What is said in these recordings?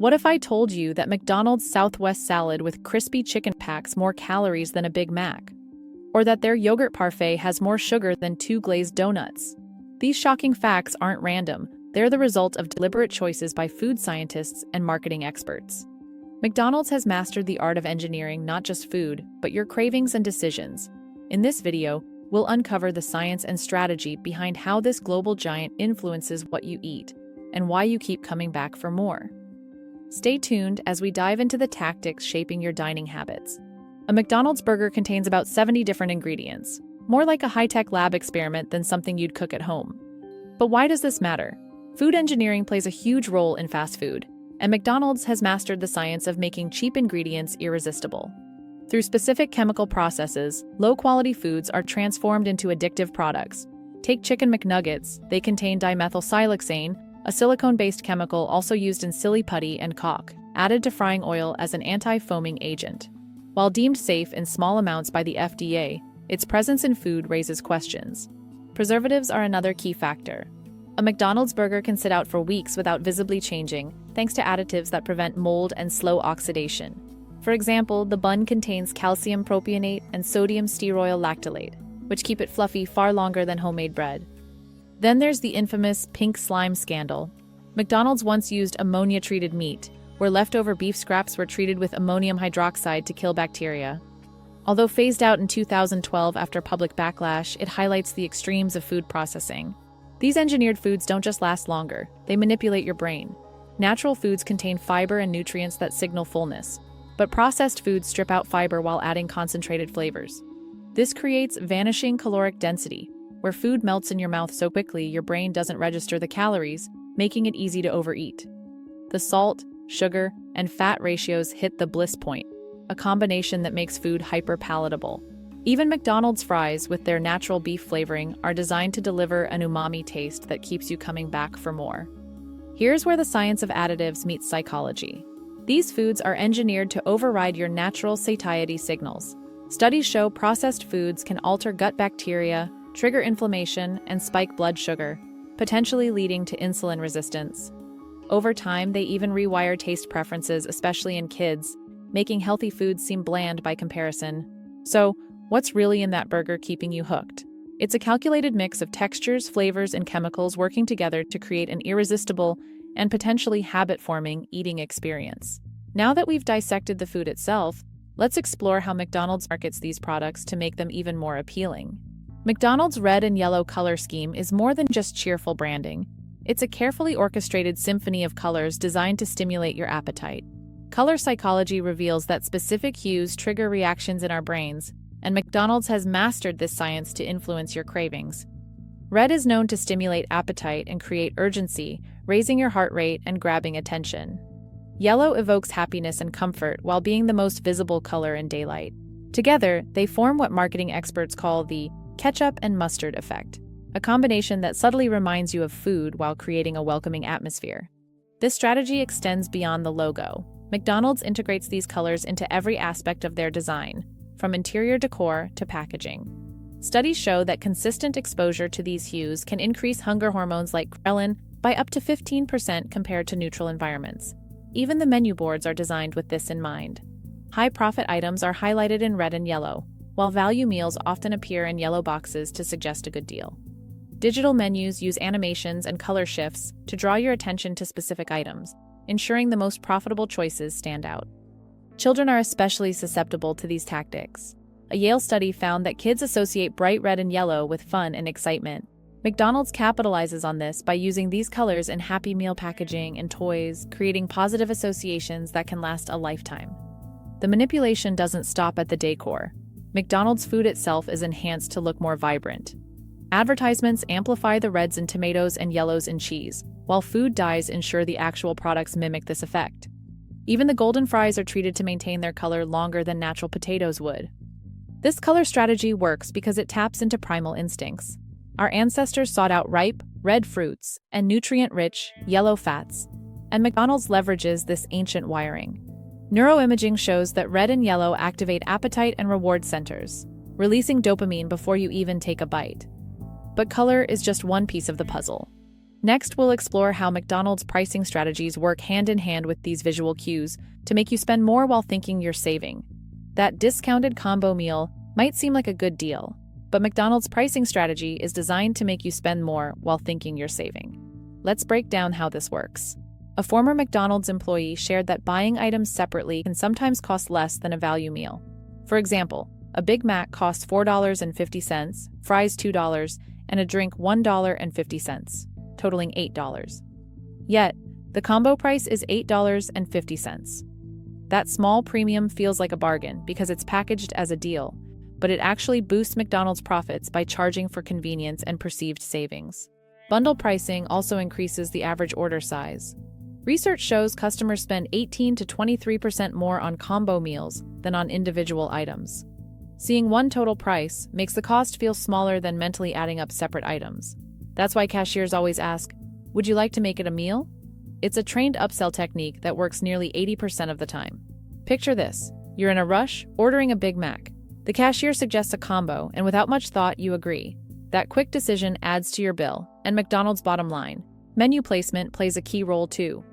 What if I told you that McDonald's Southwest salad with crispy chicken packs more calories than a Big Mac? Or that their yogurt parfait has more sugar than 2 glazed donuts? These shocking facts aren't random. They're the result of deliberate choices by food scientists and marketing experts. McDonald's has mastered the art of engineering not just food, but your cravings and decisions. In this video, we'll uncover the science and strategy behind how this global giant influences what you eat and why you keep coming back for more. Stay tuned as we dive into the tactics shaping your dining habits. A McDonald's burger contains about 70 different ingredients, more like a high-tech lab experiment than something you'd cook at home. But why does this matter? Food engineering plays a huge role in fast food, and McDonald's has mastered the science of making cheap ingredients irresistible. Through specific chemical processes, low-quality foods are transformed into addictive products. Take Chicken McNuggets. They contain dimethylsiloxane, a silicone-based chemical also used in silly putty and caulk, added to frying oil as an anti-foaming agent. While deemed safe in small amounts by the FDA, its presence in food raises questions. Preservatives are another key factor. A McDonald's burger can sit out for weeks without visibly changing, thanks to additives that prevent mold and slow oxidation. For example, the bun contains calcium propionate and sodium stearoyl lactylate, which keep it fluffy far longer than homemade bread. Then there's the infamous pink slime scandal. McDonald's once used ammonia-treated meat, where leftover beef scraps were treated with ammonium hydroxide to kill bacteria. Although phased out in 2012 after public backlash, it highlights the extremes of food processing. These engineered foods don't just last longer, they manipulate your brain. Natural foods contain fiber and nutrients that signal fullness, but processed foods strip out fiber while adding concentrated flavors. This creates vanishing caloric density, where food melts in your mouth so quickly your brain doesn't register the calories, making it easy to overeat. The salt, sugar, and fat ratios hit the bliss point, a combination that makes food hyper-palatable. Even McDonald's fries, with their natural beef flavoring, are designed to deliver an umami taste that keeps you coming back for more. Here's where the science of additives meets psychology. These foods are engineered to override your natural satiety signals. Studies show processed foods can alter gut bacteria, trigger inflammation, and spike blood sugar, potentially leading to insulin resistance. Over time, they even rewire taste preferences, especially in kids, making healthy foods seem bland by comparison. So, what's really in that burger keeping you hooked? It's a calculated mix of textures, flavors, and chemicals working together to create an irresistible and potentially habit-forming eating experience. Now that we've dissected the food itself, let's explore how McDonald's markets these products to make them even more appealing. McDonald's red and yellow color scheme is more than just cheerful branding. It's a carefully orchestrated symphony of colors designed to stimulate your appetite. Color psychology reveals that specific hues trigger reactions in our brains, and McDonald's has mastered this science to influence your cravings. Red is known to stimulate appetite and create urgency, raising your heart rate and grabbing attention. Yellow evokes happiness and comfort while being the most visible color in daylight. Together, they form what marketing experts call the ketchup and mustard effect, a combination that subtly reminds you of food while creating a welcoming atmosphere. This strategy extends beyond the logo. McDonald's integrates these colors into every aspect of their design, from interior decor to packaging. Studies show that consistent exposure to these hues can increase hunger hormones like ghrelin by up to 15% compared to neutral environments. Even the menu boards are designed with this in mind. High-profit items are highlighted in red and yellow, while value meals often appear in yellow boxes to suggest a good deal. Digital menus use animations and color shifts to draw your attention to specific items, ensuring the most profitable choices stand out. Children are especially susceptible to these tactics. A Yale study found that kids associate bright red and yellow with fun and excitement. McDonald's capitalizes on this by using these colors in Happy Meal packaging and toys, creating positive associations that can last a lifetime. The manipulation doesn't stop at the decor. McDonald's food itself is enhanced to look more vibrant. Advertisements amplify the reds in tomatoes and yellows in cheese, while food dyes ensure the actual products mimic this effect. Even the golden fries are treated to maintain their color longer than natural potatoes would. This color strategy works because it taps into primal instincts. Our ancestors sought out ripe, red fruits and nutrient-rich, yellow fats, and McDonald's leverages this ancient wiring. Neuroimaging shows that red and yellow activate appetite and reward centers, releasing dopamine before you even take a bite. But color is just one piece of the puzzle. Next, we'll explore how McDonald's pricing strategies work hand in hand with these visual cues to make you spend more while thinking you're saving. That discounted combo meal might seem like a good deal, but McDonald's pricing strategy is designed to make you spend more while thinking you're saving. Let's break down how this works. A former McDonald's employee shared that buying items separately can sometimes cost less than a value meal. For example, a Big Mac costs $4.50, fries $2, and a drink $1.50, totaling $8. Yet, the combo price is $8.50. That small premium feels like a bargain because it's packaged as a deal, but it actually boosts McDonald's profits by charging for convenience and perceived savings. Bundle pricing also increases the average order size. Research shows customers spend 18 to 23% more on combo meals than on individual items. Seeing one total price makes the cost feel smaller than mentally adding up separate items. That's why cashiers always ask, "Would you like to make it a meal?" It's a trained upsell technique that works nearly 80% of the time. Picture this. You're in a rush, ordering a Big Mac. The cashier suggests a combo, and without much thought, you agree. That quick decision adds to your bill, and McDonald's bottom line. Menu placement plays a key role too.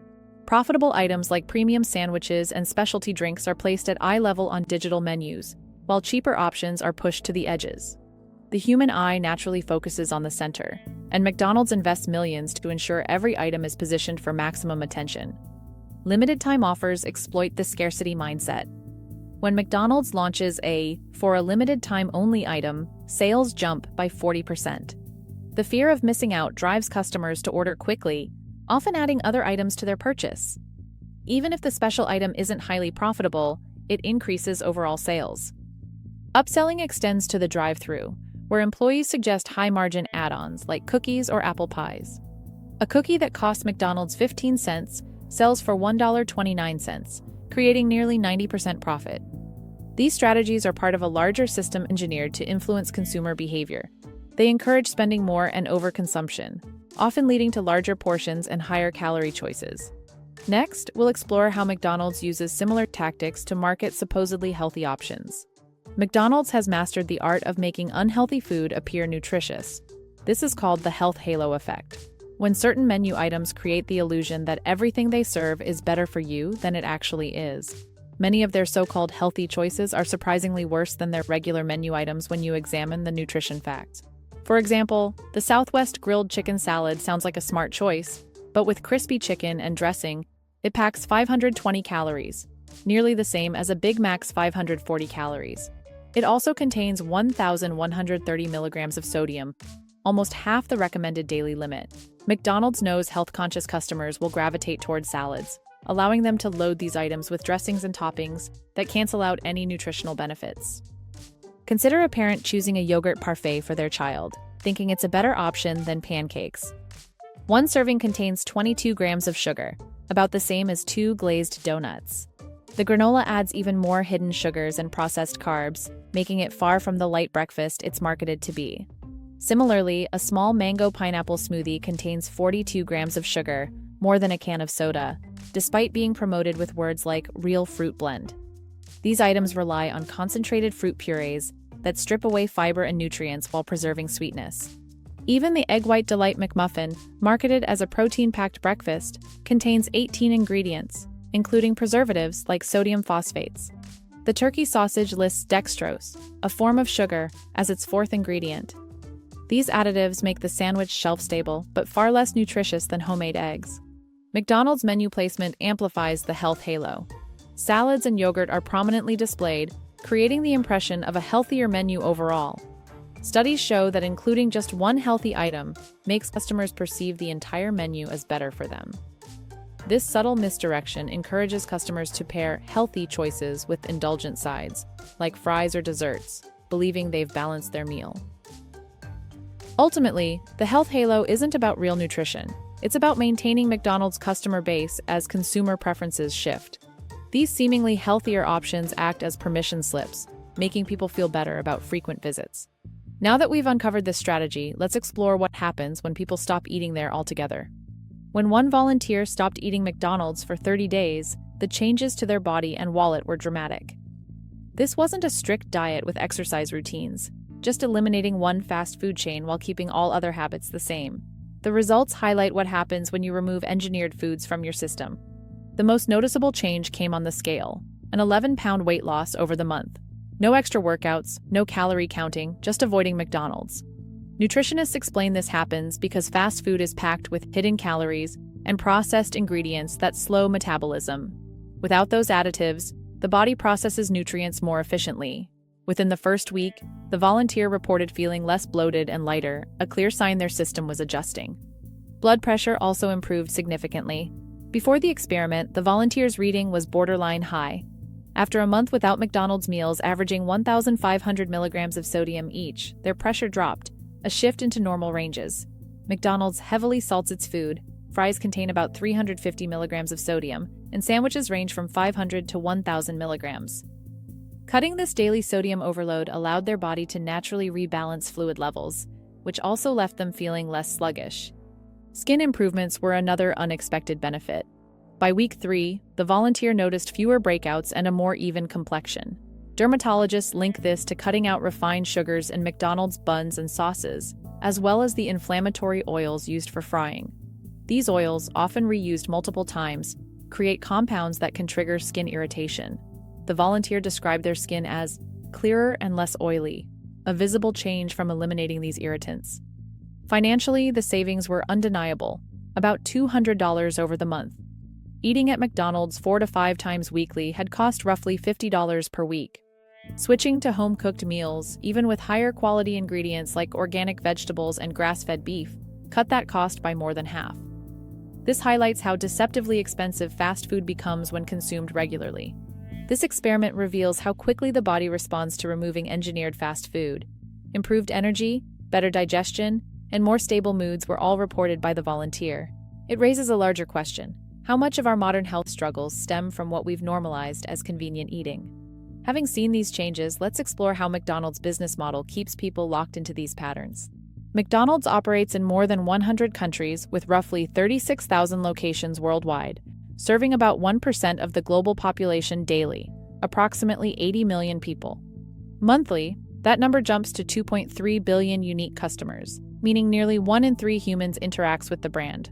Profitable items like premium sandwiches and specialty drinks are placed at eye level on digital menus, while cheaper options are pushed to the edges. The human eye naturally focuses on the center, and McDonald's invests millions to ensure every item is positioned for maximum attention. Limited time offers exploit the scarcity mindset. When McDonald's launches a "for a limited time only" item, sales jump by 40%. The fear of missing out drives customers to order quickly, often adding other items to their purchase. Even if the special item isn't highly profitable, it increases overall sales. Upselling extends to the drive-thru, where employees suggest high-margin add-ons like cookies or apple pies. A cookie that costs McDonald's 15 cents sells for $1.29, creating nearly 90% profit. These strategies are part of a larger system engineered to influence consumer behavior. They encourage spending more and overconsumption, often leading to larger portions and higher calorie choices. Next, we'll explore how McDonald's uses similar tactics to market supposedly healthy options. McDonald's has mastered the art of making unhealthy food appear nutritious. This is called the health halo effect. When certain menu items create the illusion that everything they serve is better for you than it actually is. Many of their so-called healthy choices are surprisingly worse than their regular menu items when you examine the nutrition facts. For example, the Southwest grilled chicken salad sounds like a smart choice, but with crispy chicken and dressing, it packs 520 calories, nearly the same as a Big Mac's 540 calories. It also contains 1,130 milligrams of sodium, almost half the recommended daily limit. McDonald's knows health-conscious customers will gravitate towards salads, allowing them to load these items with dressings and toppings that cancel out any nutritional benefits. Consider a parent choosing a yogurt parfait for their child, thinking it's a better option than pancakes. One serving contains 22 grams of sugar, about the same as 2 glazed donuts. The granola adds even more hidden sugars and processed carbs, making it far from the light breakfast it's marketed to be. Similarly, a small mango pineapple smoothie contains 42 grams of sugar, more than a can of soda, despite being promoted with words like real fruit blend. These items rely on concentrated fruit purees that strip away fiber and nutrients while preserving sweetness. Even the Egg White Delight McMuffin, marketed as a protein-packed breakfast, contains 18 ingredients, including preservatives like sodium phosphates. The turkey sausage lists dextrose, a form of sugar, as its 4th ingredient. These additives make the sandwich shelf-stable, but far less nutritious than homemade eggs. McDonald's menu placement amplifies the health halo. Salads and yogurt are prominently displayed, creating the impression of a healthier menu overall. Studies show that including just one healthy item makes customers perceive the entire menu as better for them. This subtle misdirection encourages customers to pair healthy choices with indulgent sides, like fries or desserts, believing they've balanced their meal. Ultimately, the health halo isn't about real nutrition. It's about maintaining McDonald's customer base as consumer preferences shift. These seemingly healthier options act as permission slips, making people feel better about frequent visits. Now that we've uncovered this strategy, let's explore what happens when people stop eating there altogether. When one volunteer stopped eating McDonald's for 30 days, the changes to their body and wallet were dramatic. This wasn't a strict diet with exercise routines, just eliminating one fast food chain while keeping all other habits the same. The results highlight what happens when you remove engineered foods from your system. The most noticeable change came on the scale, an 11-pound weight loss over the month. No extra workouts, no calorie counting, just avoiding McDonald's. Nutritionists explain this happens because fast food is packed with hidden calories and processed ingredients that slow metabolism. Without those additives, the body processes nutrients more efficiently. Within the first week, the volunteer reported feeling less bloated and lighter, a clear sign their system was adjusting. Blood pressure also improved significantly. Before the experiment, the volunteer's reading was borderline high. After a month without McDonald's meals averaging 1,500 milligrams of sodium each, their pressure dropped, a shift into normal ranges. McDonald's heavily salts its food. Fries contain about 350 milligrams of sodium, and sandwiches range from 500 to 1,000 milligrams. Cutting this daily sodium overload allowed their body to naturally rebalance fluid levels, which also left them feeling less sluggish. Skin improvements were another unexpected benefit. By week 3, the volunteer noticed fewer breakouts and a more even complexion. Dermatologists link this to cutting out refined sugars in McDonald's buns and sauces, as well as the inflammatory oils used for frying. These oils, often reused multiple times, create compounds that can trigger skin irritation. The volunteer described their skin as clearer and less oily, a visible change from eliminating these irritants. Financially, the savings were undeniable, about $200 over the month. Eating at McDonald's 4 to 5 times weekly had cost roughly $50 per week. Switching to home-cooked meals, even with higher quality ingredients like organic vegetables and grass-fed beef, cut that cost by more than half. This highlights how deceptively expensive fast food becomes when consumed regularly. This experiment reveals how quickly the body responds to removing engineered fast food. Improved energy, better digestion, and more stable moods were all reported by the volunteer. It raises a larger question. How much of our modern health struggles stem from what we've normalized as convenient eating? Having seen these changes, let's explore how McDonald's business model keeps people locked into these patterns. McDonald's operates in more than 100 countries with roughly 36,000 locations worldwide, serving about 1% of the global population daily, approximately 80 million people. Monthly, that number jumps to 2.3 billion unique customers, meaning nearly 1 in 3 humans interacts with the brand.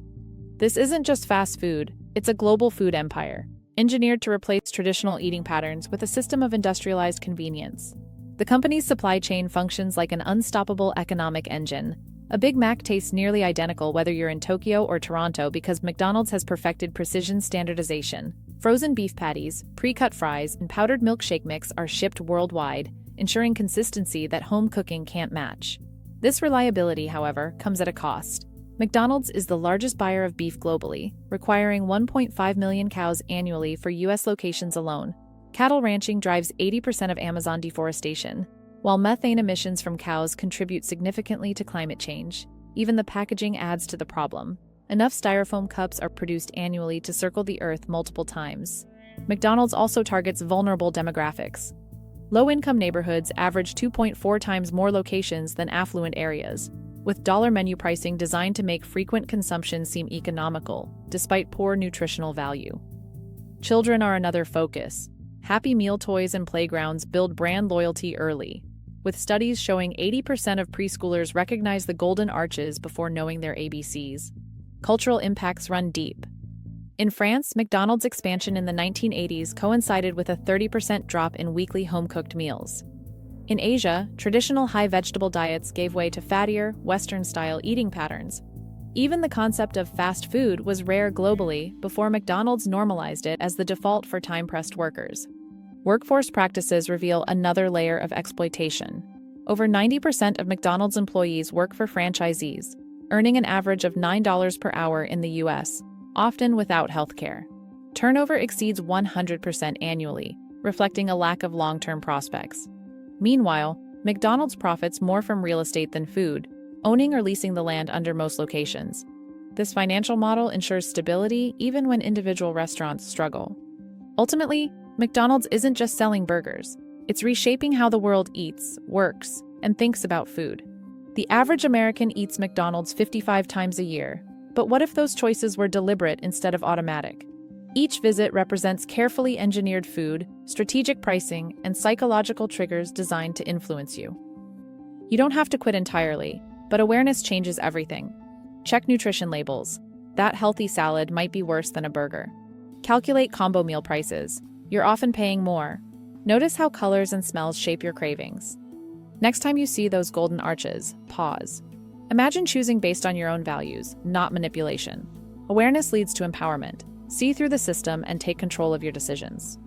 This isn't just fast food, it's a global food empire, engineered to replace traditional eating patterns with a system of industrialized convenience. The company's supply chain functions like an unstoppable economic engine. A Big Mac tastes nearly identical whether you're in Tokyo or Toronto because McDonald's has perfected precision standardization. Frozen beef patties, pre-cut fries, and powdered milkshake mix are shipped worldwide, ensuring consistency that home cooking can't match. This reliability, however, comes at a cost. McDonald's is the largest buyer of beef globally, requiring 1.5 million cows annually for U.S. locations alone. Cattle ranching drives 80% of Amazon deforestation, while methane emissions from cows contribute significantly to climate change. Even the packaging adds to the problem. Enough styrofoam cups are produced annually to circle the Earth multiple times. McDonald's also targets vulnerable demographics. Low-income neighborhoods average 2.4 times more locations than affluent areas, with dollar menu pricing designed to make frequent consumption seem economical, despite poor nutritional value. Children are another focus. Happy Meal toys and playgrounds build brand loyalty early, with studies showing 80% of preschoolers recognize the golden arches before knowing their ABCs. Cultural impacts run deep. In France, McDonald's expansion in the 1980s coincided with a 30% drop in weekly home-cooked meals. In Asia, traditional high-vegetable diets gave way to fattier, Western-style eating patterns. Even the concept of fast food was rare globally before McDonald's normalized it as the default for time-pressed workers. Workforce practices reveal another layer of exploitation. Over 90% of McDonald's employees work for franchisees, earning an average of $9 per hour in the U.S., often without health care. Turnover exceeds 100% annually, reflecting a lack of long-term prospects. Meanwhile, McDonald's profits more from real estate than food, owning or leasing the land under most locations. This financial model ensures stability even when individual restaurants struggle. Ultimately, McDonald's isn't just selling burgers. It's reshaping how the world eats, works, and thinks about food. The average American eats McDonald's 55 times a year, but what if those choices were deliberate instead of automatic? Each visit represents carefully engineered food, strategic pricing, and psychological triggers designed to influence you. You don't have to quit entirely, but awareness changes everything. Check nutrition labels. That healthy salad might be worse than a burger. Calculate combo meal prices. You're often paying more. Notice how colors and smells shape your cravings. Next time you see those golden arches, pause. Imagine choosing based on your own values, not manipulation. Awareness leads to empowerment. See through the system and take control of your decisions.